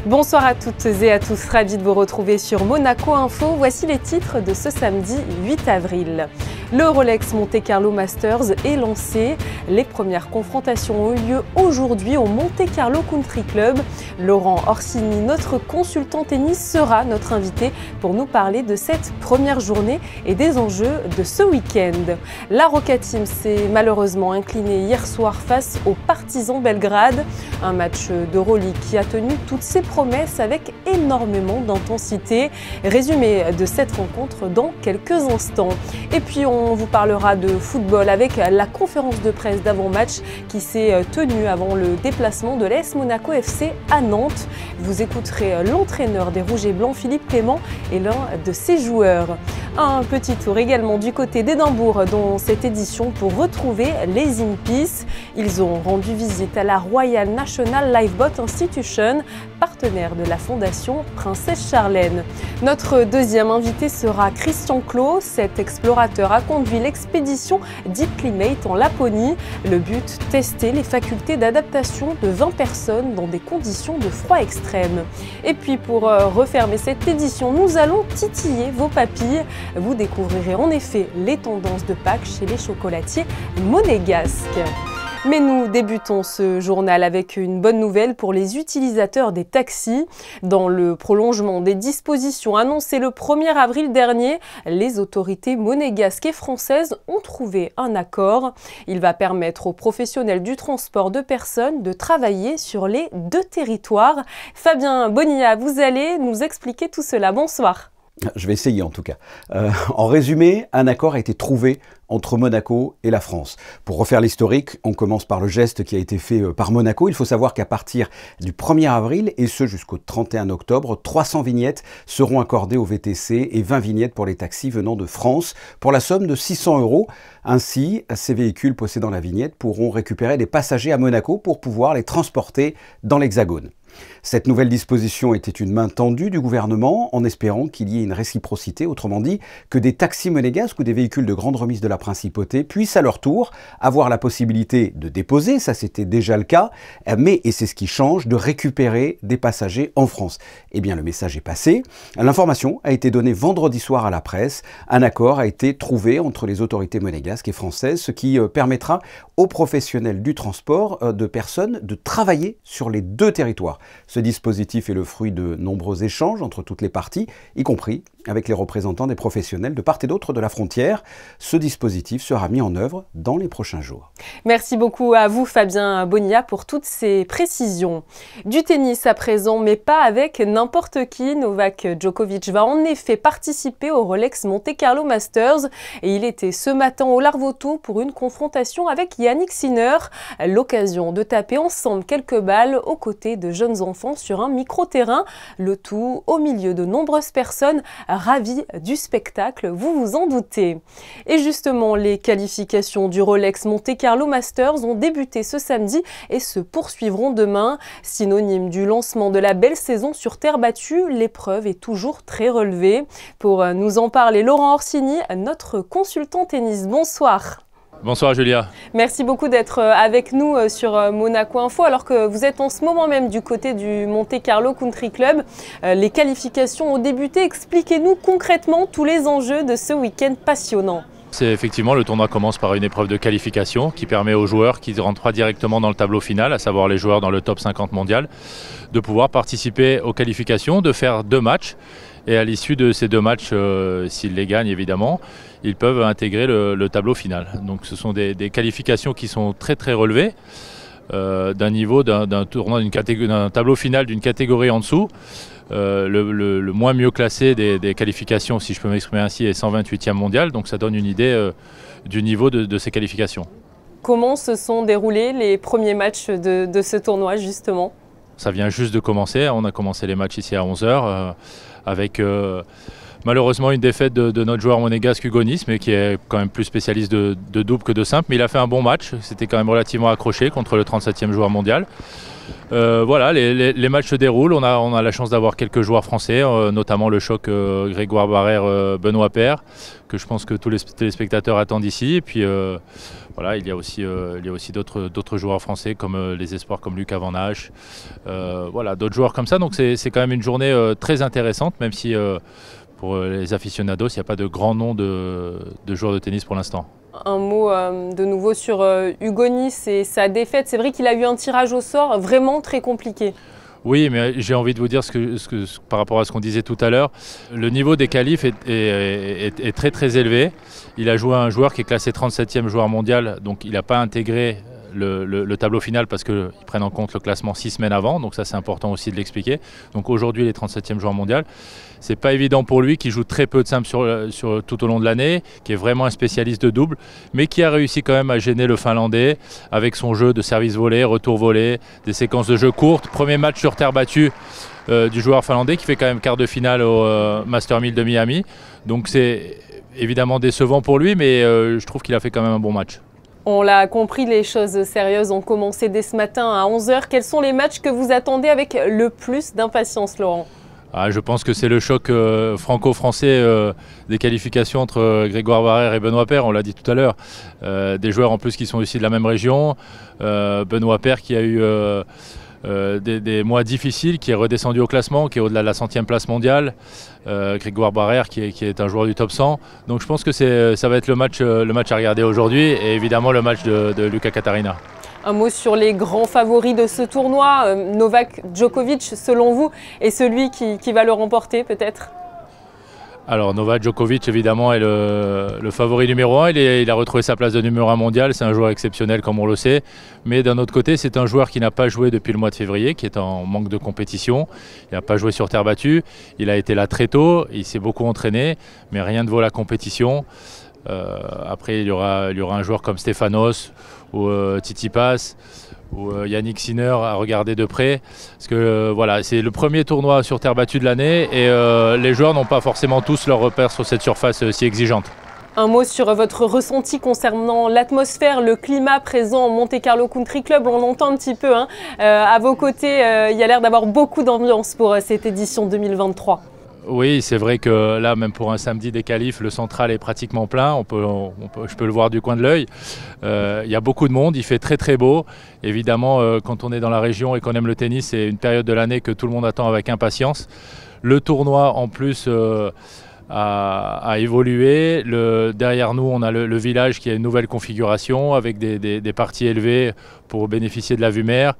Bonsoir à toutes et à tous, ravis de vous retrouver sur Monaco Info. Voici les titres de ce samedi 8 avril. Le Rolex Monte Carlo Masters est lancé. Les premières confrontations ont eu lieu aujourd'hui au Monte Carlo Country Club. Laurent Orsini, notre consultant tennis, sera notre invité pour nous parler de cette première journée et des enjeux de ce week-end. La Roca Team s'est malheureusement inclinée hier soir face aux Partizan Belgrade. Un match d'Euroleague qui a tenu toutes ses promesses avec énormément d'intensité. Résumé de cette rencontre dans quelques instants. Et puis on vous parlera de football avec la conférence de presse d'avant-match qui s'est tenue avant le déplacement de l'AS Monaco FC à Nantes. Vous écouterez l'entraîneur des Rouges et Blancs, Philippe Clément, et l'un de ses joueurs. Un petit tour également du côté d'Édimbourg dans cette édition pour retrouver les In-Peace. Ils ont rendu visite à la Royal National Lifeboat Institution, partenaire de la Fondation Princesse Charlène. Notre deuxième invité sera Christian Clot. Cet explorateur a conduit l'expédition Deep Climate en Laponie. Le but, tester les facultés d'adaptation de 20 personnes dans des conditions de froid extrême. Et puis pour refermer cette édition, nous allons titiller vos papilles. Vous découvrirez en effet les tendances de Pâques chez les chocolatiers monégasques. Mais nous débutons ce journal avec une bonne nouvelle pour les utilisateurs des taxis. Dans le prolongement des dispositions annoncées le 1er avril dernier, les autorités monégasques et françaises ont trouvé un accord. Il va permettre aux professionnels du transport de personnes de travailler sur les deux territoires. Fabien Bonilla, vous allez nous expliquer tout cela. Bonsoir. Je vais essayer en tout cas. En résumé, un accord a été trouvé entre Monaco et la France. Pour refaire l'historique, on commence par le geste qui a été fait par Monaco. Il faut savoir qu'à partir du 1er avril, et ce jusqu'au 31 octobre, 300 vignettes seront accordées aux VTC et 20 vignettes pour les taxis venant de France, pour la somme de 600 €. Ainsi, ces véhicules possédant la vignette pourront récupérer des passagers à Monaco pour pouvoir les transporter dans l'Hexagone. Cette nouvelle disposition était une main tendue du gouvernement en espérant qu'il y ait une réciprocité, autrement dit que des taxis monégasques ou des véhicules de grande remise de la principauté puissent à leur tour avoir la possibilité de déposer, ça c'était déjà le cas, mais, et c'est ce qui change, de récupérer des passagers en France. Eh bien le message est passé, l'information a été donnée vendredi soir à la presse, un accord a été trouvé entre les autorités monégasques et françaises, ce qui permettra aux professionnels du transport de personnes de travailler sur les deux territoires. Ce dispositif est le fruit de nombreux échanges entre toutes les parties, y compris avec les représentants des professionnels de part et d'autre de la frontière. Ce dispositif sera mis en œuvre dans les prochains jours. Merci beaucoup à vous Fabien Bonilla pour toutes ces précisions. Du tennis à présent, mais pas avec n'importe qui. Novak Djokovic va en effet participer au Rolex Monte Carlo Masters et il était ce matin au Larvotto pour une confrontation avec Yannick Sinner. L'occasion de taper ensemble quelques balles aux côtés de jeunes enfants sur un micro-terrain. Le tout au milieu de nombreuses personnes ravis du spectacle, vous vous en doutez. Et justement, les qualifications du Rolex Monte Carlo Masters ont débuté ce samedi et se poursuivront demain. Synonyme du lancement de la belle saison sur terre battue, l'épreuve est toujours très relevée. Pour nous en parler, Laurent Orsini, notre consultant tennis. Bonsoir. Bonsoir Julia. Merci beaucoup d'être avec nous sur Monaco Info alors que vous êtes en ce moment même du côté du Monte Carlo Country Club. Les qualifications ont débuté. Expliquez-nous concrètement tous les enjeux de ce week-end passionnant. Effectivement, le tournoi commence par une épreuve de qualification qui permet aux joueurs qui ne rentrent pas directement dans le tableau final, à savoir les joueurs dans le top 50 mondial, de pouvoir participer aux qualifications, de faire 2 matchs. Et à l'issue de ces 2 matchs, s'ils les gagnent évidemment, ils peuvent intégrer le tableau final. Donc ce sont des qualifications qui sont très très relevées, d'un niveau d'un tournoi, d'un tableau final d'une catégorie en dessous. Le moins mieux classé des qualifications, si je peux m'exprimer ainsi, est 128e mondial. Donc ça donne une idée du niveau de ces qualifications. Comment se sont déroulés les premiers matchs de ce tournoi justement ? Ça vient juste de commencer. On a commencé les matchs ici à 11 h avec malheureusement une défaite de notre joueur monégasque Hugo Nice, mais qui est quand même plus spécialiste de double que de simple. Mais il a fait un bon match. C'était quand même relativement accroché contre le 37e joueur mondial. Voilà, les matchs se déroulent. On a la chance d'avoir quelques joueurs français, notamment le choc Grégoire Barrère, Benoît Paire, que je pense que tous les téléspectateurs attendent ici. Et puis voilà, il y a aussi d'autres joueurs français comme les espoirs comme Lucas Van Hache, voilà, d'autres joueurs comme ça. Donc c'est quand même une journée très intéressante, même si pour les aficionados, il n'y a pas de grand nom de joueurs de tennis pour l'instant. Un mot de nouveau sur Hugo Nys et sa défaite. C'est vrai qu'il a eu un tirage au sort vraiment très compliqué. Oui, mais j'ai envie de vous dire par rapport à ce qu'on disait tout à l'heure, le niveau des qualifs est très très élevé. Il a joué à un joueur qui est classé 37e joueur mondial, donc il n'a pas intégré le tableau final parce qu'ils prennent en compte le classement 6 semaines avant, donc ça c'est important aussi de l'expliquer. Donc aujourd'hui il est 37e joueur mondial. C'est pas évident pour lui qui joue très peu de simple tout au long de l'année, qui est vraiment un spécialiste de double, mais qui a réussi quand même à gêner le Finlandais avec son jeu de service volé, retour volé, des séquences de jeu courtes. Premier match sur terre battue du joueur finlandais qui fait quand même quart de finale au Master 1000 de Miami. Donc c'est évidemment décevant pour lui, mais je trouve qu'il a fait quand même un bon match. On l'a compris, les choses sérieuses ont commencé dès ce matin à 11 h. Quels sont les matchs que vous attendez avec le plus d'impatience, Laurent ? Je pense que c'est le choc franco-français des qualifications entre Grégoire Barrère et Benoît Paire, on l'a dit tout à l'heure. Des joueurs en plus qui sont aussi de la même région. Benoît Paire qui a eu des mois difficiles, qui est redescendu au classement, qui est au-delà de la 100e place mondiale. Grégoire Barrère qui est un joueur du top 100. Donc je pense que ça va être le match à regarder aujourd'hui et évidemment le match de Luca Katarina. Un mot sur les grands favoris de ce tournoi. Novak Djokovic, selon vous, est celui qui va le remporter peut-être ? Alors Novak Djokovic évidemment est le favori numéro 1, il a retrouvé sa place de numéro 1 mondial, c'est un joueur exceptionnel comme on le sait, mais d'un autre côté c'est un joueur qui n'a pas joué depuis le mois de février, qui est en manque de compétition, il n'a pas joué sur terre battue, il a été là très tôt, il s'est beaucoup entraîné, mais rien ne vaut la compétition. Après il y aura un joueur comme Stefanos ou Tsitsipas ou Yannick Sinner à regarder de près parce que voilà, c'est le premier tournoi sur terre battue de l'année et les joueurs n'ont pas forcément tous leurs repères sur cette surface si exigeante. Un mot sur votre ressenti concernant l'atmosphère, le climat présent au Monte Carlo Country Club. On l'entend un petit peu, hein. À vos côtés, il y a l'air d'avoir beaucoup d'ambiance pour cette édition 2023. Oui, c'est vrai que là, même pour un samedi des qualifs, le central est pratiquement plein. Je peux le voir du coin de l'œil. Il y a beaucoup de monde, il fait très très beau. Évidemment, quand on est dans la région et qu'on aime le tennis, c'est une période de l'année que tout le monde attend avec impatience. Le tournoi, en plus, a évolué. Derrière nous, on a le village qui a une nouvelle configuration avec des parties élevées pour bénéficier de la vue mer.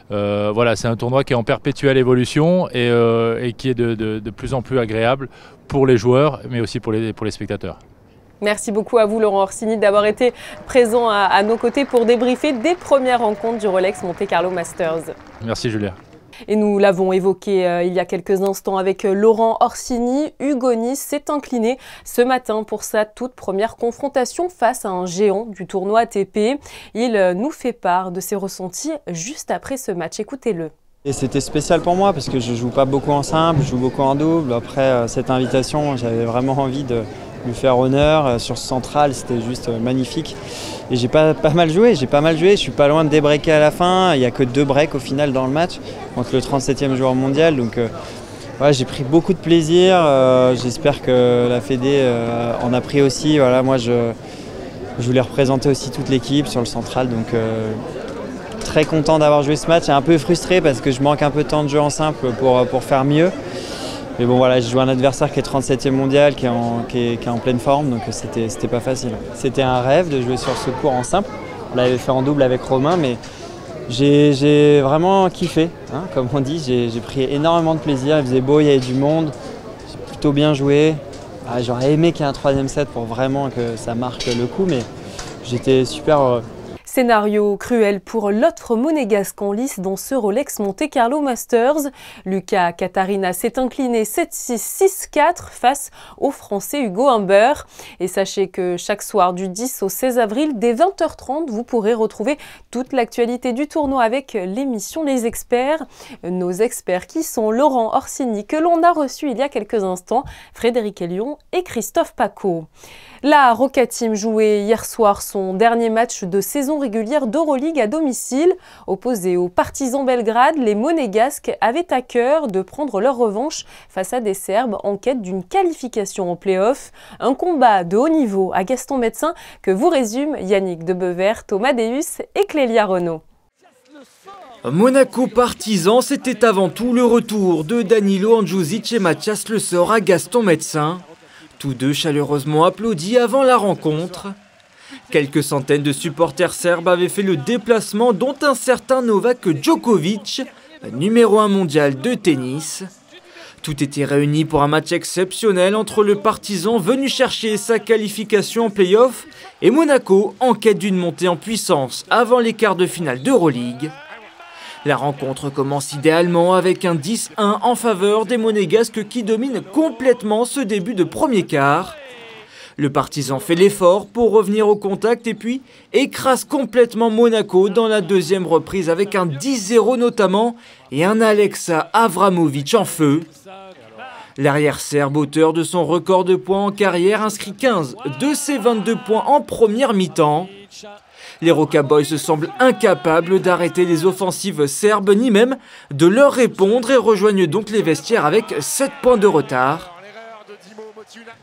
Voilà, c'est un tournoi qui est en perpétuelle évolution et qui est de plus en plus agréable pour les joueurs, mais aussi pour les spectateurs. Merci beaucoup à vous, Laurent Orsini, d'avoir été présent à nos côtés pour débriefer des premières rencontres du Rolex Monte Carlo Masters. Merci, Julia. Et nous l'avons évoqué il y a quelques instants avec Laurent Orsini. Hugo Nys s'est incliné ce matin pour sa toute première confrontation face à un géant du tournoi ATP. Il nous fait part de ses ressentis juste après ce match. Écoutez-le. Et c'était spécial pour moi parce que je joue pas beaucoup en simple, je joue beaucoup en double. Après cette invitation, j'avais vraiment envie de lui faire honneur. Sur ce central, c'était juste magnifique. Et j'ai pas mal joué, je suis pas loin de débreaker à la fin. Il n'y a que 2 breaks au final dans le match contre le 37e joueur mondial. Donc ouais, j'ai pris beaucoup de plaisir. J'espère que la Fédé en a pris aussi. Voilà, moi je voulais représenter aussi toute l'équipe sur le central. Donc très content d'avoir joué ce match et un peu frustré parce que je manque un peu de temps de jeu en simple pour faire mieux. Mais bon voilà, j'ai joué un adversaire qui est 37e mondial, qui est en pleine forme, donc c'était pas facile. C'était un rêve de jouer sur ce court en simple. On l'avait fait en double avec Romain, mais j'ai vraiment kiffé, hein, comme on dit. J'ai pris énormément de plaisir, il faisait beau, il y avait du monde, j'ai plutôt bien joué. J'aurais aimé qu'il y ait un 3e set pour vraiment que ça marque le coup, mais j'étais super heureux. Scénario cruel pour l'autre monégasque en lice dans ce Rolex Monte Carlo Masters. Luca Katarina s'est incliné 7-6, 6-4 face au Français Hugo Humbert. Et sachez que chaque soir du 10 au 16 avril, dès 20 h 30, vous pourrez retrouver toute l'actualité du tournoi avec l'émission Les Experts. Nos experts qui sont Laurent Orsini, que l'on a reçu il y a quelques instants, Frédéric Elion et Christophe Paco. La Roca Team jouait hier soir son dernier match de saison régulière d'Euroleague à domicile. Opposés aux Partizan Belgrade, les Monégasques avaient à cœur de prendre leur revanche face à des Serbes en quête d'une qualification en play-off. Un combat de haut niveau à Gaston Médecin que vous résument Yannick Debevert, Thomas Deus et Clélia Renaud. Monaco Partizan, c'était avant tout le retour de Danilo Andjusic et Mathias Le Sort à Gaston Médecin. Tous deux chaleureusement applaudis avant la rencontre. Quelques centaines de supporters serbes avaient fait le déplacement, dont un certain Novak Djokovic, numéro 1 mondial de tennis. Tout était réuni pour un match exceptionnel entre le Partizan venu chercher sa qualification en play-off et Monaco en quête d'une montée en puissance avant les quarts de finale d'Euroleague. La rencontre commence idéalement avec un 10-1 en faveur des Monégasques qui dominent complètement ce début de premier quart. Le Partizan fait l'effort pour revenir au contact et puis écrase complètement Monaco dans la deuxième reprise avec un 10-0 notamment et un Alexa Avramovic en feu. L'arrière serbe, auteur de son record de points en carrière, inscrit 15 de ses 22 points en première mi-temps. Les Roca Boys semblent incapables d'arrêter les offensives serbes, ni même de leur répondre et rejoignent donc les vestiaires avec 7 points de retard.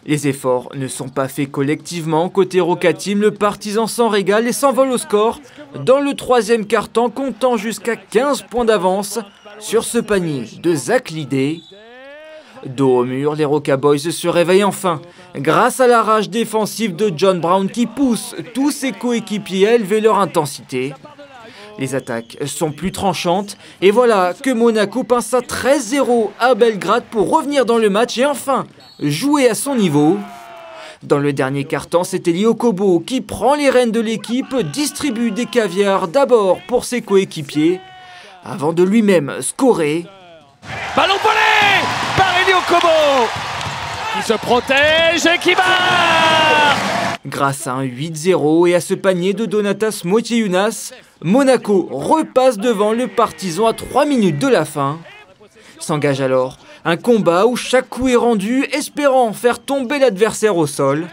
Les efforts ne sont pas faits collectivement. Côté Roca Team, le Partizan s'en régale et s'envole au score dans le troisième quart-temps, comptant jusqu'à 15 points d'avance sur ce panier de Zach Lidé. Dos au mur, les Roca Boys se réveillent enfin grâce à la rage défensive de John Brown qui pousse tous ses coéquipiers à élever leur intensité. Les attaques sont plus tranchantes et voilà que Monaco pince à 13-0 à Belgrade pour revenir dans le match et enfin jouer à son niveau. Dans le dernier quart-temps, c'est Elio Kobo qui prend les rênes de l'équipe, distribue des caviars d'abord pour ses coéquipiers avant de lui-même scorer. Ballon volé par Elio Kobo qui se protège et qui marque. Grâce à un 8-0 et à ce panier de Donatas Motiejunas, Monaco repasse devant le Partizan à 3 minutes de la fin. S'engage alors un combat où chaque coup est rendu, espérant faire tomber l'adversaire au sol.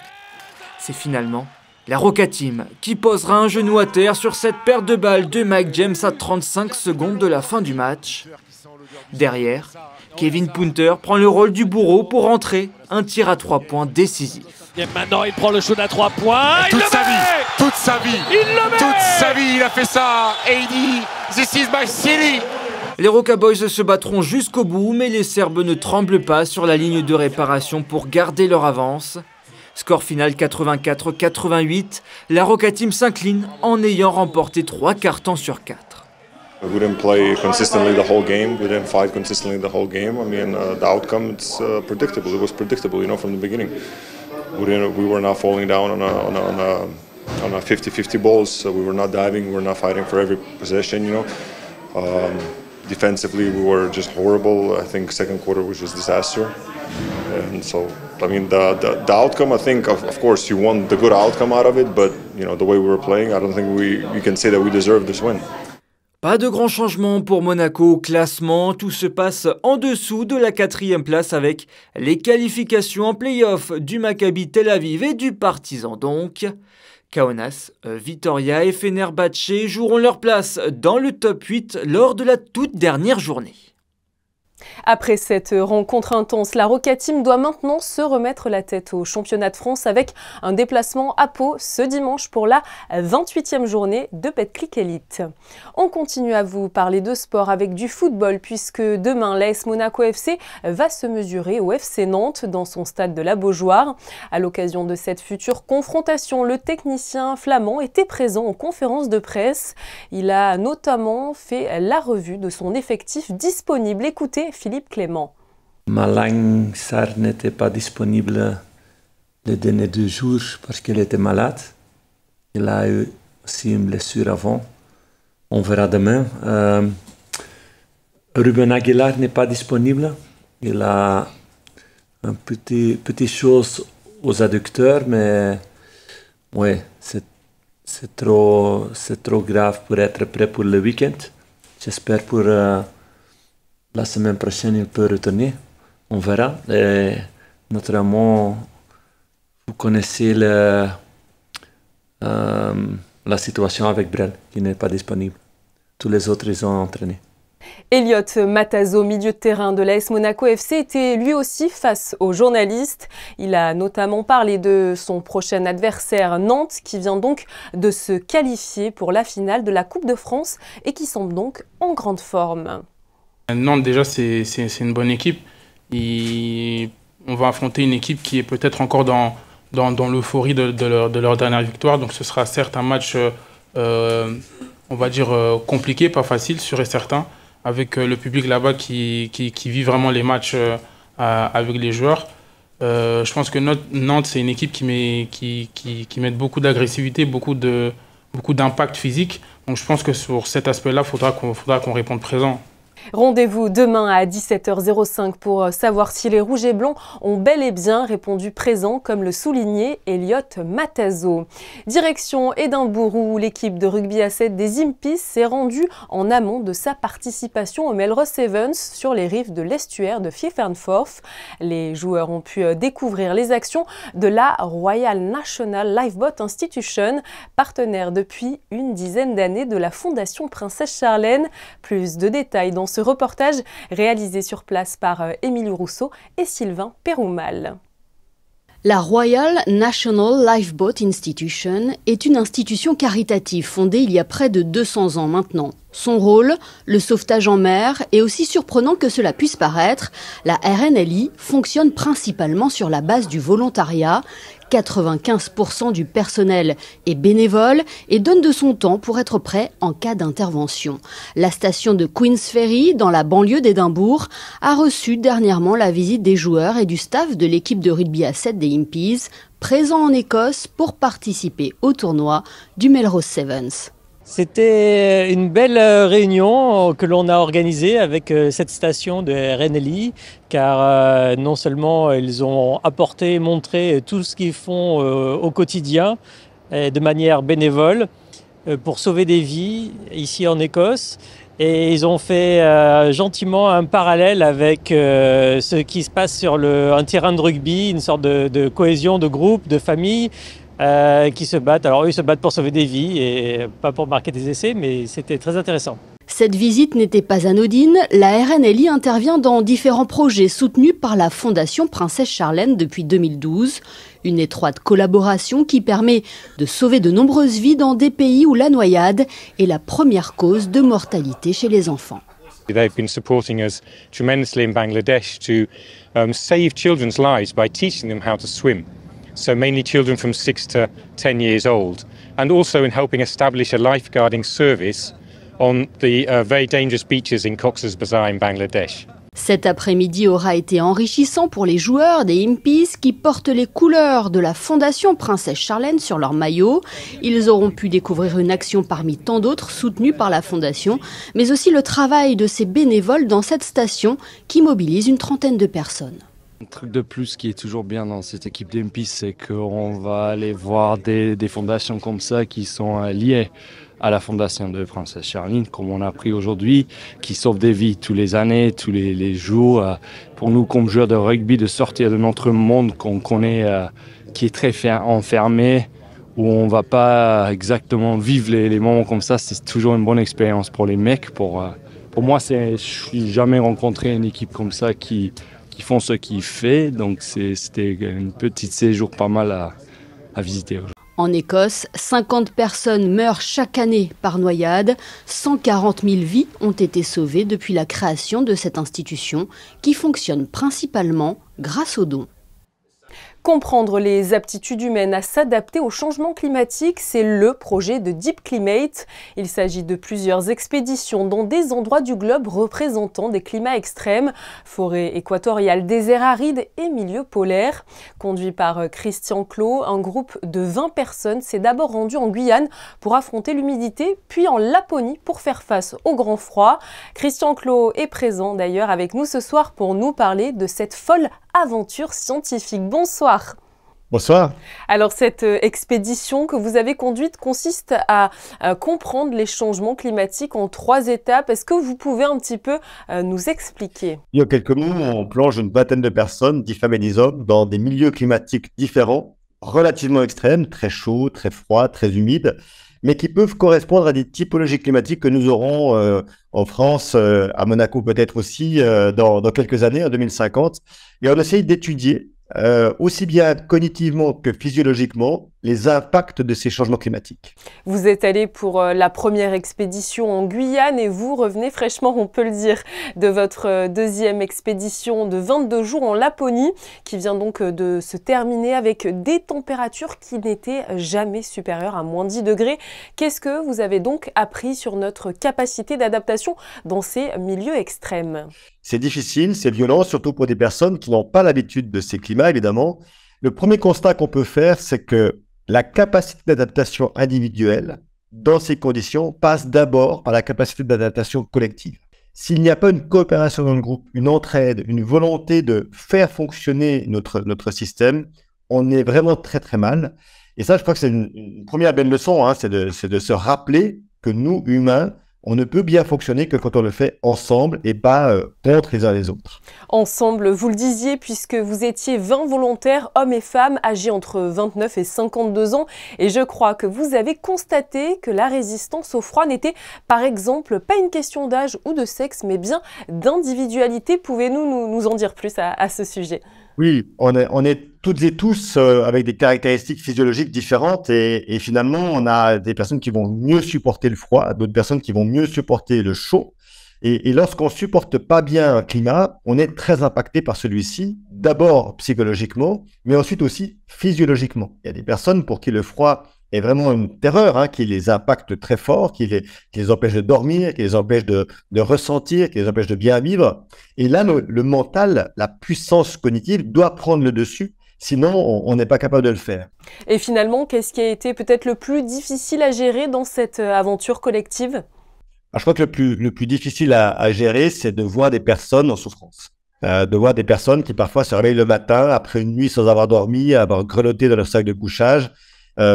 C'est finalement la Roca Team qui posera un genou à terre sur cette perte de balle de Mike James à 35 secondes de la fin du match. Derrière, Kevin Punter prend le rôle du bourreau pour rentrer un tir à 3 points décisif. Et maintenant, il prend le shoot à 3 points. Toute sa vie, il a fait ça. AD, this is my city. Les Roca Boys se battront jusqu'au bout, mais les Serbes ne tremblent pas sur la ligne de réparation pour garder leur avance. Score final 84-88, la Roca Team s'incline en ayant remporté 3 cartons sur 4. We didn't play consistently the whole game. We didn't fight consistently the whole game. I mean, the outcome, it's predictable. It was predictable, from the beginning. We were not falling down on a 50-50 balls. So we were not diving. We were not fighting for every possession. Defensively, we were just horrible. I think second quarter was just disaster. And so, I mean, the outcome, I think, of course, you want the good outcome out of it. But the way we were playing, I don't think we can say that we deserve this win. Pas de grands changements pour Monaco au classement, tout se passe en dessous de la 4e place avec les qualifications en play-off du Maccabi Tel Aviv et du Partizan donc. Kaunas, Vitoria et Fenerbahçe joueront leur place dans le top 8 lors de la toute dernière journée. Après cette rencontre intense, la Roca Team doit maintenant se remettre la tête au championnat de France avec un déplacement à Pau ce dimanche pour la 28e journée de Betclic Elite. On continue à vous parler de sport avec du football puisque demain l'AS Monaco FC va se mesurer au FC Nantes dans son stade de la Beaujoire. À l'occasion de cette future confrontation, le technicien flamand était présent en conférence de presse. Il a notamment fait la revue de son effectif disponible. Écoutez Philippe Clément. Malang Sarr n'était pas disponible les derniers 2 jours parce qu'il était malade. Il a eu aussi une blessure avant. On verra demain. Ruben Aguilar n'est pas disponible. Il a un petit chose aux adducteurs, mais ouais, c'est trop grave pour être prêt pour le week-end. J'espère pour la semaine prochaine, il peut retourner. On verra. Et notamment, Vous connaissez la situation avec Brel, qui n'est pas disponible. Tous les autres, ils ont entraîné. Elliot Matazo, milieu de terrain de l'AS Monaco FC, était lui aussi face aux journalistes. Il a notamment parlé de son prochain adversaire Nantes, qui vient donc de se qualifier pour la finale de la Coupe de France et qui semble donc en grande forme. Nantes, déjà, c'est une bonne équipe. On va affronter une équipe qui est peut-être encore dans l'euphorie de leur dernière victoire. Donc ce sera certes un match, on va dire, compliqué, pas facile, sûr et certain, avec le public là-bas qui vit vraiment les matchs avec les joueurs. Je pense que Nantes, c'est une équipe qui met beaucoup d'agressivité, beaucoup d'impact physique. Donc je pense que sur cet aspect-là, il faudra qu'on réponde présent. Rendez-vous demain à 17h05 pour savoir si les Rouges et Blancs ont bel et bien répondu présent, comme le soulignait Elliot Matazo. Direction Édimbourg, où l'équipe de rugby à 7 des Impis s'est rendue en amont de sa participation au Melrose Sevens sur les rives de l'estuaire de Firth and Forth. Les joueurs ont pu découvrir les actions de la Royal National Lifeboat Institution, partenaire depuis une dizaine d'années de la Fondation Princesse Charlène. Plus de détails dans ce reportage réalisé sur place par Émilie Rousseau et Sylvain Péroumal. La Royal National Lifeboat Institution est une institution caritative fondée il y a près de 200 ans maintenant. Son rôle, le sauvetage en mer, est aussi surprenant que cela puisse paraître. La RNLI fonctionne principalement sur la base du volontariat. 95% du personnel est bénévole et donne de son temps pour être prêt en cas d'intervention. La station de Queensferry, dans la banlieue d'Édimbourg, a reçu dernièrement la visite des joueurs et du staff de l'équipe de rugby à 7 des Impis, présents en Écosse pour participer au tournoi du Melrose Sevens. C'était une belle réunion que l'on a organisée avec cette station de RNLI, car non seulement ils ont apporté et montré tout ce qu'ils font au quotidien de manière bénévole pour sauver des vies ici en Écosse, et ils ont fait gentiment un parallèle avec ce qui se passe sur un terrain de rugby, une sorte de cohésion de groupe, de famille, qui se battent. Alors eux, ils se battent pour sauver des vies et pas pour marquer des essais, mais c'était très intéressant. Cette visite n'était pas anodine. La RNLI intervient dans différents projets soutenus par la Fondation Princesse Charlène depuis 2012. Une étroite collaboration qui permet de sauver de nombreuses vies dans des pays où la noyade est la première cause de mortalité chez les enfants. They've been supporting us tremendously in Bangladesh to save children's lives by teaching them how to swim. So mainly children from 6 to 10 years old, and also in helping establish a lifeguarding service on the very dangerous beaches in Cox's Bazar in Bangladesh. Cet après-midi aura été enrichissant pour les joueurs des Impis qui portent les couleurs de la Fondation Princesse Charlène sur leur maillot. Ils auront pu découvrir une action parmi tant d'autres soutenues par la Fondation, mais aussi le travail de ces bénévoles dans cette station qui mobilise une trentaine de personnes. Un truc de plus qui est toujours bien dans cette équipe d'Impis, c'est qu'on va aller voir des fondations comme ça qui sont liées à la fondation de Princesse Charlène, comme on a appris aujourd'hui, qui sauvent des vies tous les années, tous les jours. Pour nous, comme joueurs de rugby, de sortir de notre monde qu'on connaît, qui est très enfermé, où on ne va pas exactement vivre les moments comme ça, c'est toujours une bonne expérience pour les mecs. Pour moi, je n'ai jamais rencontré une équipe comme ça qui font ce qu'ils font, donc c'était un petit séjour pas mal à visiter. En Écosse, 50 personnes meurent chaque année par noyade. 140 000 vies ont été sauvées depuis la création de cette institution qui fonctionne principalement grâce aux dons. Comprendre les aptitudes humaines à s'adapter au changement climatique, c'est le projet de Deep Climate. Il s'agit de plusieurs expéditions dans des endroits du globe représentant des climats extrêmes, forêts équatoriales, déserts arides et milieux polaires. Conduit par Christian Clot, un groupe de 20 personnes s'est d'abord rendu en Guyane pour affronter l'humidité, puis en Laponie pour faire face au grand froid. Christian Clot est présent d'ailleurs avec nous ce soir pour nous parler de cette folle aventure scientifique. Bonsoir. Bonsoir. Alors cette expédition que vous avez conduite consiste à comprendre les changements climatiques en 3 étapes. Est-ce que vous pouvez un petit peu nous expliquer? Il y a quelques mots, on plonge une vingtaine de personnes, 10 femmes et 10 hommes, dans des milieux climatiques différents relativement extrêmes, très chauds, très froids, très humides, mais qui peuvent correspondre à des typologies climatiques que nous aurons en France, à Monaco peut-être aussi, dans quelques années, en 2050. Et on essaye d'étudier, aussi bien cognitivement que physiologiquement, les impacts de ces changements climatiques. Vous êtes allé pour la première expédition en Guyane et vous revenez fraîchement, on peut le dire, de votre deuxième expédition de 22 jours en Laponie, qui vient donc de se terminer avec des températures qui n'étaient jamais supérieures à moins 10 degrés. Qu'est-ce que vous avez donc appris sur notre capacité d'adaptation dans ces milieux extrêmes? C'est difficile, c'est violent, surtout pour des personnes qui n'ont pas l'habitude de ces climats, évidemment. Le premier constat qu'on peut faire, c'est que la capacité d'adaptation individuelle dans ces conditions passe d'abord par la capacité d'adaptation collective. S'il n'y a pas une coopération dans le groupe, une entraide, une volonté de faire fonctionner notre système, on est vraiment très très mal. Et ça, je crois que c'est une première belle leçon, hein, c'est de se rappeler que nous, humains, on ne peut bien fonctionner que quand on le fait ensemble et pas contre les uns les autres. Ensemble, vous le disiez, puisque vous étiez 20 volontaires, hommes et femmes, âgés entre 29 et 52 ans. Et je crois que vous avez constaté que la résistance au froid n'était, par exemple, pas une question d'âge ou de sexe, mais bien d'individualité. Pouvez-vous nous en dire plus à ce sujet ? Oui, on est toutes et tous avec des caractéristiques physiologiques différentes et finalement, on a des personnes qui vont mieux supporter le froid, d'autres personnes qui vont mieux supporter le chaud. Et lorsqu'on ne supporte pas bien un climat, on est très impacté par celui-ci, d'abord psychologiquement, mais ensuite aussi physiologiquement. Il y a des personnes pour qui le froid est vraiment une terreur, hein, qui les impacte très fort, qui les empêche de dormir, qui les empêche de ressentir, qui les empêche de bien vivre. Et là, le mental, la puissance cognitive doit prendre le dessus, sinon on n'est pas capable de le faire. Et finalement, qu'est-ce qui a été peut-être le plus difficile à gérer dans cette aventure collective ? Je crois que le plus difficile à gérer, c'est de voir des personnes en souffrance. De voir des personnes qui parfois se réveillent le matin, après une nuit sans avoir dormi, avoir grelotté dans leur sac de couchage,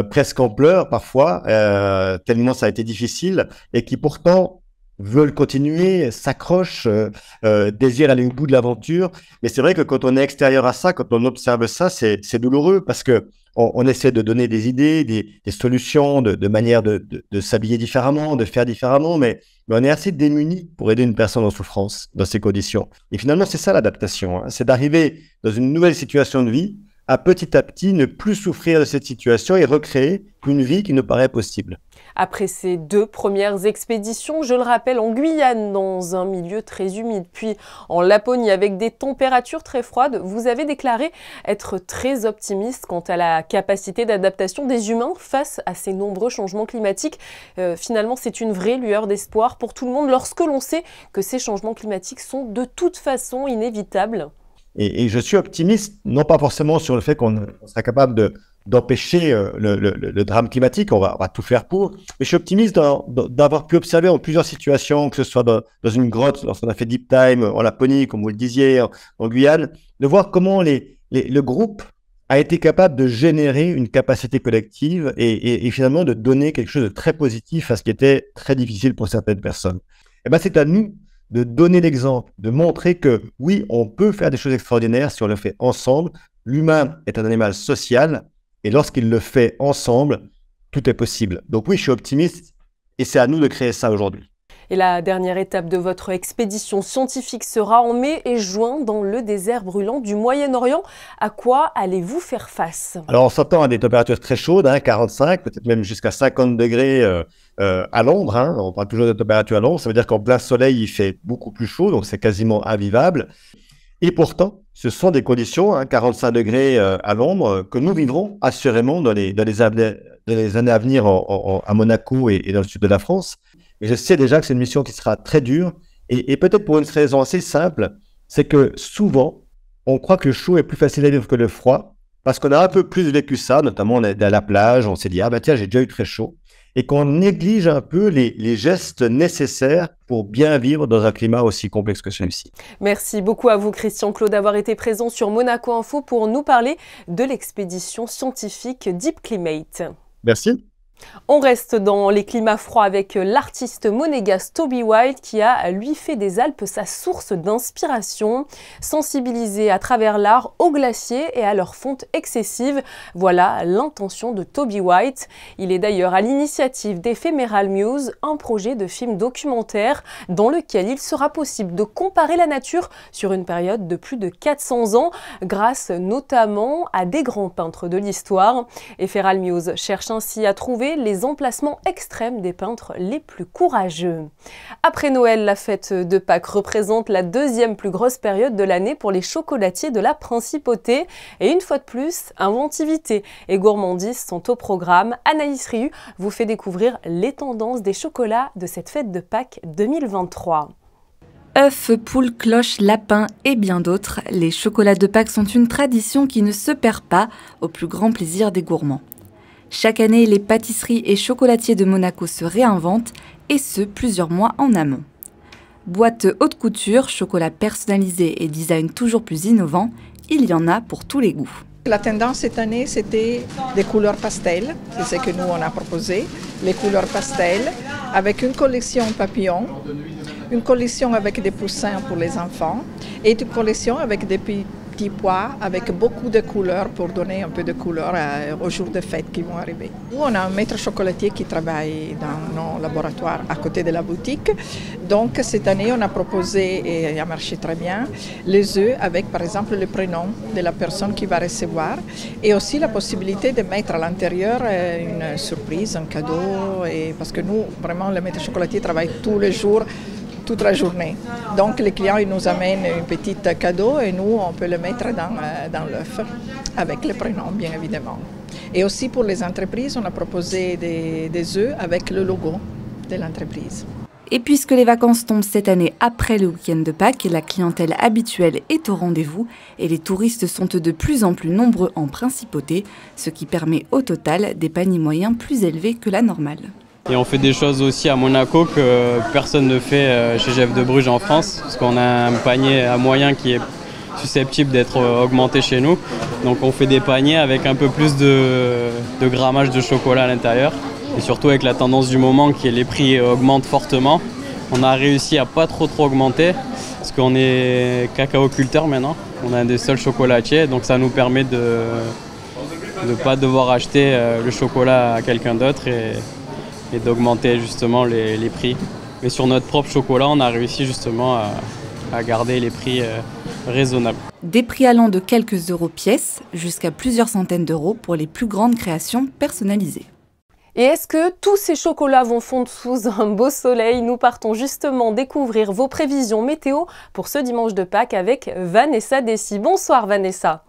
presque en pleurs parfois, tellement ça a été difficile, et qui pourtant veulent continuer, s'accrochent, désirent aller au bout de l'aventure. Mais c'est vrai que quand on est extérieur à ça, quand on observe ça, c'est douloureux parce que on essaie de donner des idées, des solutions, de manières de s'habiller différemment, de faire différemment, mais on est assez démunis pour aider une personne en souffrance dans ces conditions. Et finalement, c'est ça l'adaptation, hein, c'est d'arriver dans une nouvelle situation de vie, à petit ne plus souffrir de cette situation et recréer une vie qui nous paraît possible. Après ces 2 premières expéditions, je le rappelle, en Guyane, dans un milieu très humide, puis en Laponie avec des températures très froides, vous avez déclaré être très optimiste quant à la capacité d'adaptation des humains face à ces nombreux changements climatiques. Finalement, c'est une vraie lueur d'espoir pour tout le monde lorsque l'on sait que ces changements climatiques sont de toute façon inévitables. Et je suis optimiste, non pas forcément sur le fait qu'on sera capable d'empêcher le drame climatique, on va tout faire pour, mais je suis optimiste d'avoir pu observer en plusieurs situations, que ce soit dans une grotte, lorsqu'on a fait Deep Time en Laponie, comme vous le disiez, en Guyane, de voir comment le groupe a été capable de générer une capacité collective et finalement de donner quelque chose de très positif à ce qui était très difficile pour certaines personnes. Et ben c'est à nous de donner l'exemple, de montrer que oui, on peut faire des choses extraordinaires si on le fait ensemble. L'humain est un animal social et lorsqu'il le fait ensemble, tout est possible. Donc oui, je suis optimiste et c'est à nous de créer ça aujourd'hui. Et la dernière étape de votre expédition scientifique sera en mai et juin dans le désert brûlant du Moyen-Orient. À quoi allez-vous faire face? Alors on s'attend à des températures très chaudes, 45, peut-être même jusqu'à 50 degrés à l'ombre. On parle toujours de température à l'ombre, ça veut dire qu'en plein soleil il fait beaucoup plus chaud, donc c'est quasiment invivable. Et pourtant, ce sont des conditions, 45 degrés à l'ombre, que nous vivrons assurément dans les années à venir à Monaco et dans le sud de la France. Mais je sais déjà que c'est une mission qui sera très dure et peut-être pour une raison assez simple, c'est que souvent, on croit que le chaud est plus facile à vivre que le froid parce qu'on a un peu plus vécu ça, notamment on est à la plage, on s'est dit « Ah ben tiens, j'ai déjà eu très chaud » et qu'on néglige un peu les gestes nécessaires pour bien vivre dans un climat aussi complexe que celui-ci. Merci beaucoup à vous, Christian Clos, d'avoir été présent sur Monaco Info pour nous parler de l'expédition scientifique Deep Climate. Merci. On reste dans les climats froids avec l'artiste monégasque Toby White qui a, lui, fait des Alpes sa source d'inspiration. Sensibilisé à travers l'art aux glaciers et à leur fonte excessive, voilà l'intention de Toby White. Il est d'ailleurs à l'initiative d'Ephemeral Muse, un projet de film documentaire dans lequel il sera possible de comparer la nature sur une période de plus de 400 ans, grâce notamment à des grands peintres de l'histoire. Ephemeral Muse cherche ainsi à trouver les emplacements extrêmes des peintres les plus courageux. Après Noël, la fête de Pâques représente la deuxième plus grosse période de l'année pour les chocolatiers de la Principauté. Et une fois de plus, inventivité et gourmandise sont au programme. Anaïs Riu vous fait découvrir les tendances des chocolats de cette fête de Pâques 2023. Œufs, poules, cloches, lapins et bien d'autres, les chocolats de Pâques sont une tradition qui ne se perd pas, au plus grand plaisir des gourmands. Chaque année, les pâtisseries et chocolatiers de Monaco se réinventent, et ce, plusieurs mois en amont. Boîtes haute couture, chocolat personnalisé et design toujours plus innovant, il y en a pour tous les goûts. La tendance cette année, c'était des couleurs pastel, c'est ce que nous on a proposé, les couleurs pastel, avec une collection papillons, une collection avec des poussins pour les enfants, et une collection avec des petits pois avec beaucoup de couleurs pour donner un peu de couleur aux jours de fête qui vont arriver. Nous, on a un maître chocolatier qui travaille dans nos laboratoires à côté de la boutique. Donc cette année, on a proposé, et il a marché très bien, les œufs avec par exemple le prénom de la personne qui va recevoir et aussi la possibilité de mettre à l'intérieur une surprise, un cadeau. Et parce que nous, vraiment, le maître chocolatier travaille tous les jours, toute la journée. Donc les clients ils nous amènent un petit cadeau et nous on peut le mettre dans l'œuf avec le prénom bien évidemment. Et aussi pour les entreprises on a proposé des œufs avec le logo de l'entreprise. Et puisque les vacances tombent cette année après le week-end de Pâques, la clientèle habituelle est au rendez-vous et les touristes sont de plus en plus nombreux en Principauté, ce qui permet au total des paniers moyens plus élevés que la normale. Et on fait des choses aussi à Monaco que personne ne fait chez Jeff de Bruges en France, parce qu'on a un panier à moyen qui est susceptible d'être augmenté chez nous. Donc on fait des paniers avec un peu plus de grammage de chocolat à l'intérieur. Et surtout avec la tendance du moment qui est les prix augmentent fortement. On a réussi à pas trop augmenter, parce qu'on est cacaoculteur maintenant. On est un des seuls chocolatiers, donc ça nous permet de ne pas devoir acheter le chocolat à quelqu'un d'autre et d'augmenter justement les prix. Mais sur notre propre chocolat, on a réussi justement à garder les prix raisonnables. Des prix allant de quelques euros pièce jusqu'à plusieurs centaines d'euros pour les plus grandes créations personnalisées. Et est-ce que tous ces chocolats vont fondre sous un beau soleil? Nous partons justement découvrir vos prévisions météo pour ce dimanche de Pâques avec Vanessa Dessy. Bonsoir Vanessa.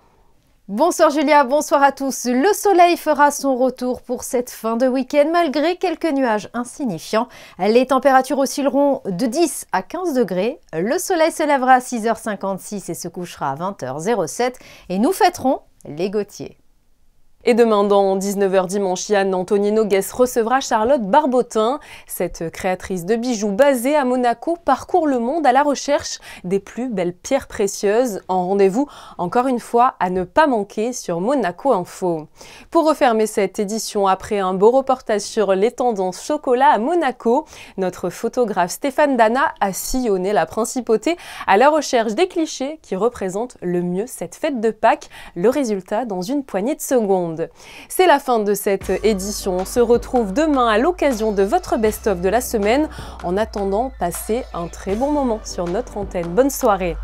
Bonsoir Julia, bonsoir à tous. Le soleil fera son retour pour cette fin de week-end malgré quelques nuages insignifiants. Les températures oscilleront de 10 à 15 degrés. Le soleil se lèvera à 6h56 et se couchera à 20h07 et nous fêterons les Gautier. Et demain, dans 19h dimanche, Yann Antonino Guess recevra Charlotte Barbotin. Cette créatrice de bijoux basée à Monaco parcourt le monde à la recherche des plus belles pierres précieuses. En rendez-vous, encore une fois, à ne pas manquer sur Monaco Info. Pour refermer cette édition, après un beau reportage sur les tendances chocolat à Monaco, notre photographe Stéphane Dana a sillonné la Principauté à la recherche des clichés qui représentent le mieux cette fête de Pâques. Le résultat dans une poignée de secondes. C'est la fin de cette édition. On se retrouve demain à l'occasion de votre best-of de la semaine. En attendant, passez un très bon moment sur notre antenne. Bonne soirée.